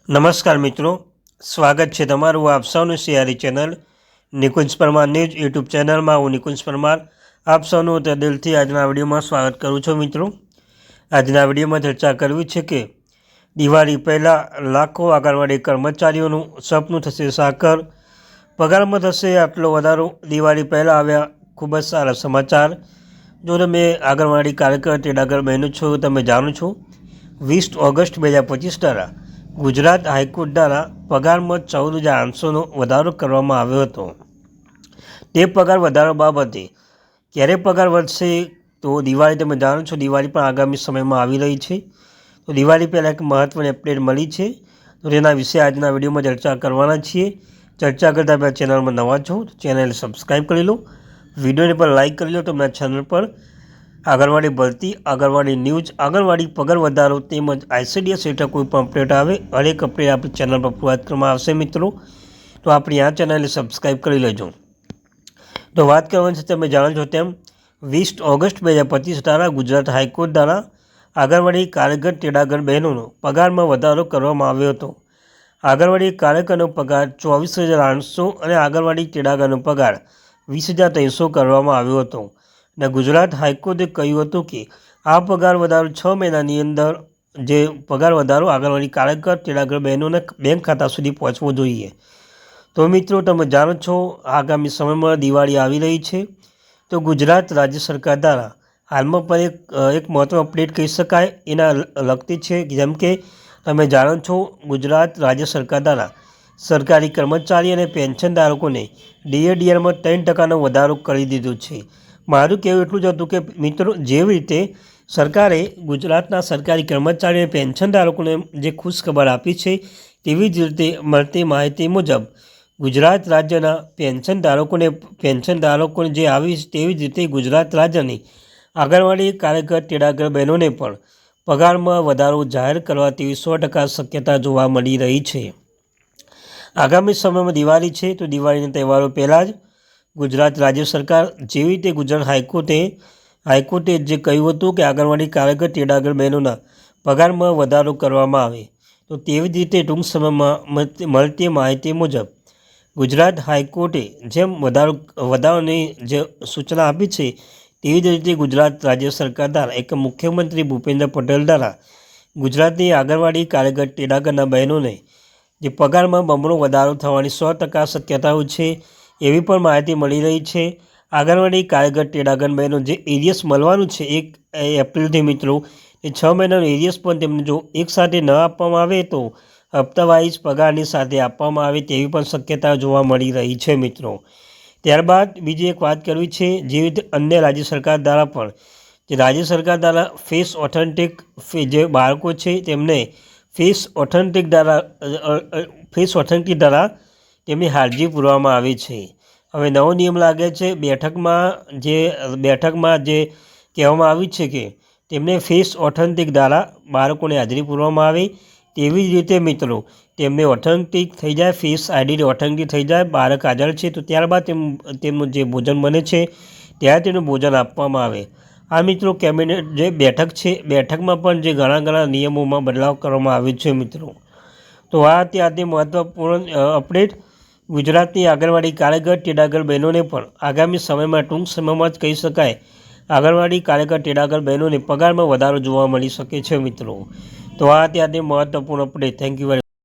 નમસ્કાર મિત્રો, સ્વાગત છે તમારું આપ સૌનું સિયારી channel Nikunj Parmar news YouTube ચેનલમાં. હું નિકુંજ પરમાર આપ સૌનું તે દિલથી આજના વિડીયોમાં સ્વાગત કરું છું. મિત્રો, આજના વિડીયોમાં ચર્ચા કરવી છે કે દિવાળી પહેલાં લાખો આંગણવાડી કર્મચારીઓનું સપનું થશે સાકર. પગારમાં થશે આટલો વધારો. દિવાળી પહેલાં આવ્યા ખૂબ જ સારા સમાચાર. જો તમે આંગણવાડી કાર્યકર તેડાગર બહેનો છો, તમે જાણો છો 20 ઓગસ્ટ 2025 દ્વારા ગુજરાત હાઈકોર્ટ દ્વારા પગારમાં 14,800નો વધારો કરવામાં આવ્યો હતો. તે પગાર વધારો બાબતે ક્યારે પગાર વધશે? તો દિવાળી તમે જાણો છો, દિવાળી પણ આગામી સમયમાં આવી રહી છે. તો દિવાળી પહેલાં એક મહત્ત્વની અપડેટ મળી છે, તો તેના વિશે આજના વિડીયોમાં ચર્ચા કરવાના છીએ. ચર્ચા કરતાં પહેલાં ચેનલમાં નવા છો તો ચેનલ સબસ્ક્રાઈબ કરી લો, વિડીયોને પણ લાઇક કરી લો. તમને ચેનલ પર આંગણવાડી ભરતી, આંગણવાડી ન્યૂઝ, આંગણવાડી પગાર વધારો તેમજ ICDS હેઠળ કોઈ પણ અપડેટ આવે, હરેક અપડેટ આપણી ચેનલ પર પ્રોવાઈડ કરવામાં આવશે. મિત્રો, તો આપણી આ ચેનલને સબસ્ક્રાઈબ કરી લેજો. તો વાત કરવાની છે, તમે જાણો છો તેમ 20 ઓગસ્ટ 2025 દ્વારા ગુજરાત હાઈકોર્ટ દ્વારા આંગણવાડી કાર્યકર તેડાગર બહેનોનો પગારમાં વધારો કરવામાં આવ્યો હતો. આંગણવાડી કાર્યકરનો પગાર 24,800 અને આંગણવાડી તેડાગરનો પગાર 20,300 કરવામાં આવ્યો હતો. અને ગુજરાત હાઈકોર્ટે કહ્યું હતું કે આ પગાર વધારો 6 મહિનાની અંદર જે પગાર વધારો આંગણવાડી કાર્યકર તેડાગર બહેનોના બેંક ખાતા સુધી પહોંચવો જોઈએ. તો મિત્રો, તમે જાણો છો આગામી સમયમાં દિવાળી આવી રહી છે, તો ગુજરાત રાજ્ય સરકાર દ્વારા હાલમાં પણ એક મહત્ત્વનું અપડેટ કહી શકાય એના લગતી છે. જેમ કે તમે જાણો છો, ગુજરાત રાજ્ય સરકાર દ્વારા સરકારી કર્મચારી અને પેન્શનધારકોને DAમાં 3% વધારો કરી દીધો છે. મારું કહેવું એટલું જ હતું કે મિત્રો, જેવી રીતે સરકારે ગુજરાતના સરકારી કર્મચારી અને પેન્શનધારકોને જે ખુશખબર આપી છે, તેવી જ રીતે મળતી માહિતી મુજબ ગુજરાત રાજ્યના પેન્શનધારકોને જે આવી છે, તેવી જ રીતે ગુજરાત રાજ્યની આંગણવાડી કાર્યકર તેડાગર બહેનોને પણ પગારમાં વધારો જાહેર કરવા તેવી 100% શક્યતા જોવા મળી રહી છે. આગામી સમયમાં દિવાળી છે, તો દિવાળીના તહેવારો પહેલાં જ ગુજરાત રાજ્ય સરકાર, જેવી રીતે ગુજરાત હાઈકોર્ટે જે કહ્યું હતું કે આંગણવાડી કાર્યકર તેડાગર બહેનોના પગારમાં વધારો કરવામાં આવે, તો તેવી જ રીતે ટૂંક સમયમાં મળતી માહિતી મુજબ ગુજરાત હાઈકોર્ટે જેમ વધારાની જે સૂચના આપી છે, તેવી જ રીતે ગુજરાત રાજ્ય સરકાર દ્વારા એક મુખ્યમંત્રી ભૂપેન્દ્ર પટેલ દ્વારા ગુજરાતની આંગણવાડી કાર્યકર તેડાગરના બહેનોને જે પગારમાં બમણો વધારો થવાની 100% શક્યતાઓ છે, એવી પણ માહિતી મળી રહી છે. આંગણવાડી કાર્યકર તેડાગર બહેનો જે એરિયસ મળવાનું છે 1 એપ્રિલથી મિત્રો, એ 6 મહિનાનું એરિયસ પણ તેમને જો એકસાથે ન આપવામાં આવે તો હપ્તાવાઇઝ પગારની સાથે આપવામાં આવે તેવી પણ શક્યતા જોવા મળી રહી છે. મિત્રો, ત્યારબાદ બીજી એક વાત કરવી છે, જેવી રીતે અન્ય રાજ્ય સરકાર દ્વારા પણ જે રાજ્ય સરકાર દ્વારા ફેસ ઓથેન્ટિક જે બાળકો છે તેમને ફેસ ઓથેન્ટિક દ્વારા તેમની હાજરી પૂરવામાં આવી છે. હવે નવો નિયમ લાગે છે. બેઠકમાં જે કહેવામાં આવ્યું છે કે તેમને ફેસ ઓથેન્ટિક દ્વારા બાળકોને હાજરી પૂરવામાં આવે, તેવી જ રીતે મિત્રો તેમને ઓથેન્ટિક થઈ જાય, ફેસ આઈડી ઓથેન્ટિક થઈ જાય, બાળક હાજર છે તો ત્યારબાદ તેમનું જે ભોજન બને છે ત્યારે તેનું ભોજન આપવામાં આવે. આ મિત્રો કેબિનેટ જે બેઠક છે, બેઠકમાં પણ જે ઘણા નિયમોમાં બદલાવ કરવામાં આવ્યો છે. મિત્રો, તો આ ત્યાંથી મહત્ત્વપૂર્ણ અપડેટ ગુજરાતની આંગણવાડી કાર્યકર તેડાગર બહેનોને પણ આગામી સમયમાં ટૂંક સમયમાં જ કહી શકાય આંગણવાડી કાર્યકર તેડાગર બહેનોને પગારમાં વધારો જોવા મળી શકે છે. મિત્રો, તો આ ત્યાંથી મહત્ત્વપૂર્ણ અપડેટ. Thank you very